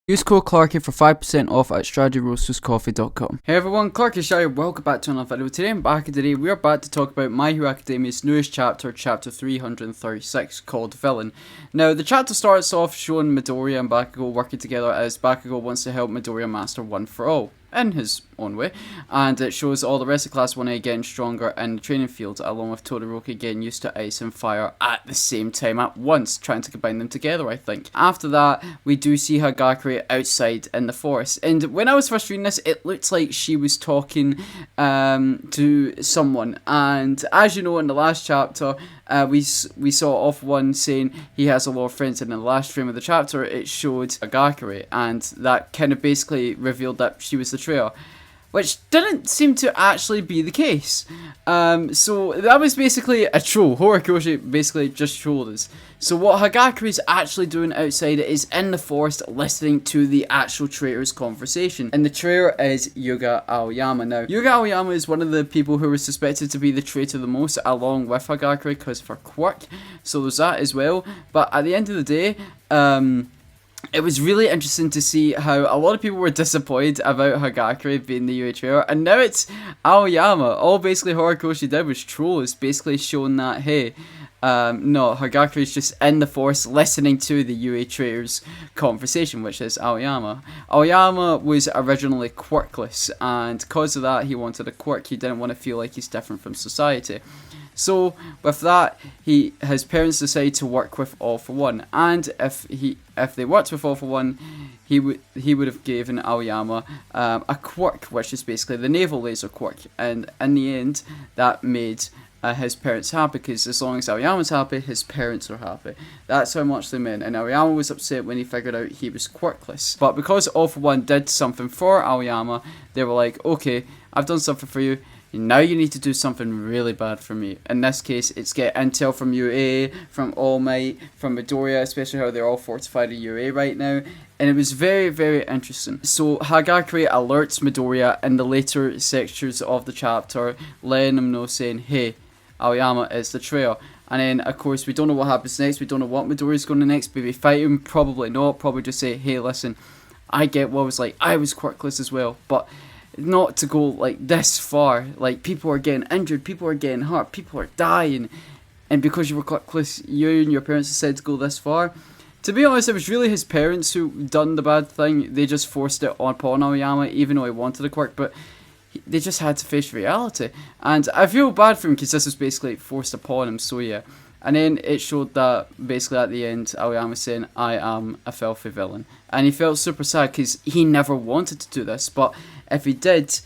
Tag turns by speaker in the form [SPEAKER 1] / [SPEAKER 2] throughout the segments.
[SPEAKER 1] Use code Clarky for 5% off at stradioroasterscoffee.com. Hey everyone, Clarky here. Welcome back to another video. Today we are about to talk about My Hero Academia's newest chapter, chapter 336, called Villain. Now, the chapter starts off showing Midoriya and Bakugo working together as Bakugo wants to help Midoriya master One for All, in his own way, and it shows all the rest of Class 1A getting stronger in the training field, along with Todoroki getting used to ice and fire at the same time at once, trying to combine them together, I think. After that, we do see Hagakure outside in the forest, and when I was first reading this, it looked like she was talking to someone, and as you know, in the last chapter, we saw off one saying he has a lot of friends, and in the last frame of the chapter, it showed Hagakure, and that kind of basically revealed that she was the traitor, which didn't seem to actually be the case. So that was basically a troll. Horikoshi basically just trolled us. So what Hagakure is actually doing outside is in the forest listening to the actual traitor's conversation. And the traitor is Yuga Aoyama. Now, Yuga Aoyama is one of the people who were suspected to be the traitor the most, along with Hagakure because of her quirk. So there's that as well. But at the end of the day, it was really interesting to see how a lot of people were disappointed about Hagakure being the UA traitor, and now it's Aoyama. All basically Horikoshi did was troll us, basically showing that, hey, no, Hagakure is just in the forest listening to the UA traitor's conversation, which is Aoyama. Aoyama was originally quirkless, and because of that, he wanted a quirk. He didn't want to feel like he's different from society. So with that, his parents decided to work with All For One, and if they worked with All For One, he would have given Aoyama a quirk, which is basically the naval laser quirk, and in the end, that made his parents happy, because as long as Aoyama's happy, his parents are happy. That's how much they meant, and Aoyama was upset when he figured out he was quirkless. But because All For One did something for Aoyama, they were like, okay, I've done something for you, now you need to do something really bad for me. In this case, it's get intel from UA, from All Might, from Midoriya, especially how they're all fortified in UA right now. And it was very, very interesting. So Hagakure alerts Midoriya in the later sections of the chapter, letting him know, saying, hey, Aoyama is the traitor. And then, of course, we don't know what happens next. We don't know what Midoriya's going to next. Maybe fight him? Probably not. Probably just say, hey, listen, I get what it was like. I was quirkless as well. But not to go like this far. Like, people are getting injured, people are getting hurt, people are dying, and because you were quirkless, you and your parents decided to go this far. To be honest, it was really his parents who done the bad thing. They just forced it upon Aoyama, even though he wanted a quirk, but they just had to face reality. And I feel bad for him because this was basically forced upon him, so yeah. And then it showed that basically at the end, Aoyama saying, I am a filthy villain. And he felt super sad because he never wanted to do this, but if he did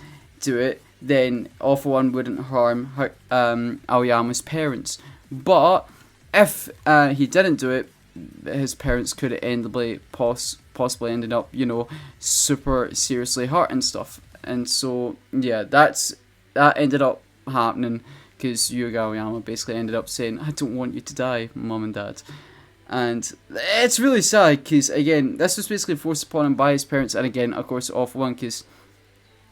[SPEAKER 1] do it, then All For One wouldn't harm Aoyama's parents. But if he didn't do it, his parents could have possibly ended up, super seriously hurt and stuff. And so, yeah, that ended up happening, because Yuga Aoyama basically ended up saying, I don't want you to die, Mom and Dad. And it's really sad, because, again, this was basically forced upon him by his parents, and again, of course, All For One, because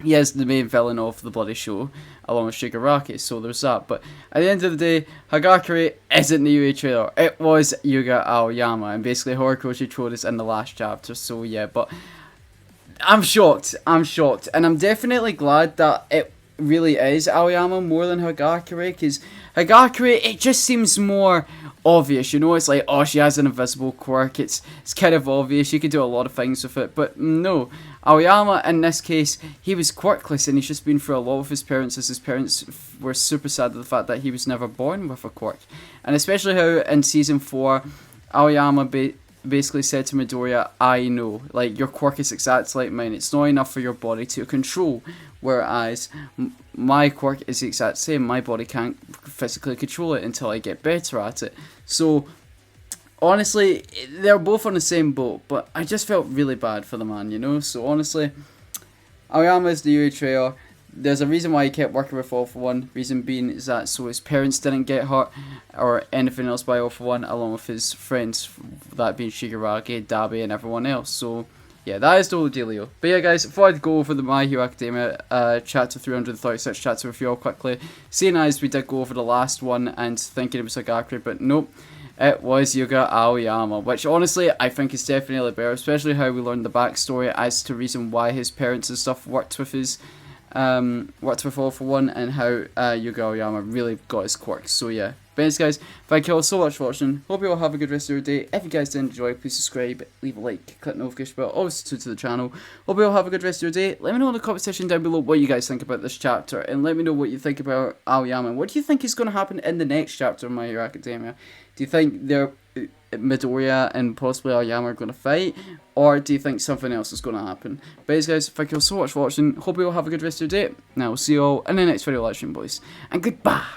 [SPEAKER 1] he is the main villain of the bloody show, along with Shigaraki, so there's that. But at the end of the day, Hagakure isn't the UA traitor, it was Yuga Aoyama, and basically Horikoshi trolled us in the last chapter, so yeah, but I'm shocked, and I'm definitely glad that it really is Aoyama more than Hagakure, because Hagakure, it just seems more obvious, it's like, oh, she has an invisible quirk, it's kind of obvious, you could do a lot of things with it, but no, Aoyama in this case, he was quirkless, and he's just been through a lot with his parents, as his parents were super sad at the fact that he was never born with a quirk, and especially how in season 4, Aoyama basically said to Midoriya, I know, like, your quirk is exactly like mine, it's not enough for your body to control, whereas my quirk is the exact same, my body can't physically control it until I get better at it. So honestly, they're both on the same boat, but I just felt really bad for the man, so honestly, Aoyama is the UA traitor. There's a reason why he kept working with All For One. Reason being is that so his parents didn't get hurt or anything else by All For One, along with his friends, that being Shigaraki, Dabi, and everyone else. So yeah, that is the whole dealio. But yeah, guys, before I go over the My Hero Academia chapter 336 chapter with you all quickly, seeing as we did go over the last one and thinking it was Hagakure, but nope. It was Yuga Aoyama, which honestly I think is definitely better, especially how we learned the backstory as to reason why his parents and stuff worked with All For One, and how Yuga Aoyama really got his quirks. So yeah. But anyways guys, thank you all so much for watching. Hope you all have a good rest of your day. If you guys did enjoy, please subscribe, leave a like, click the notification bell, always subscribe to the channel. Hope you all have a good rest of your day. Let me know in the comment section down below what you guys think about this chapter, and let me know what you think about Aoyama. What do you think is going to happen in the next chapter of My Hero Academia? Do you think Midoriya and possibly Aoyama are going to fight, or do you think something else is going to happen? But anyways guys, thank you all so much for watching. Hope you all have a good rest of your day. Now, we'll see you all in the next video live stream, boys. And goodbye!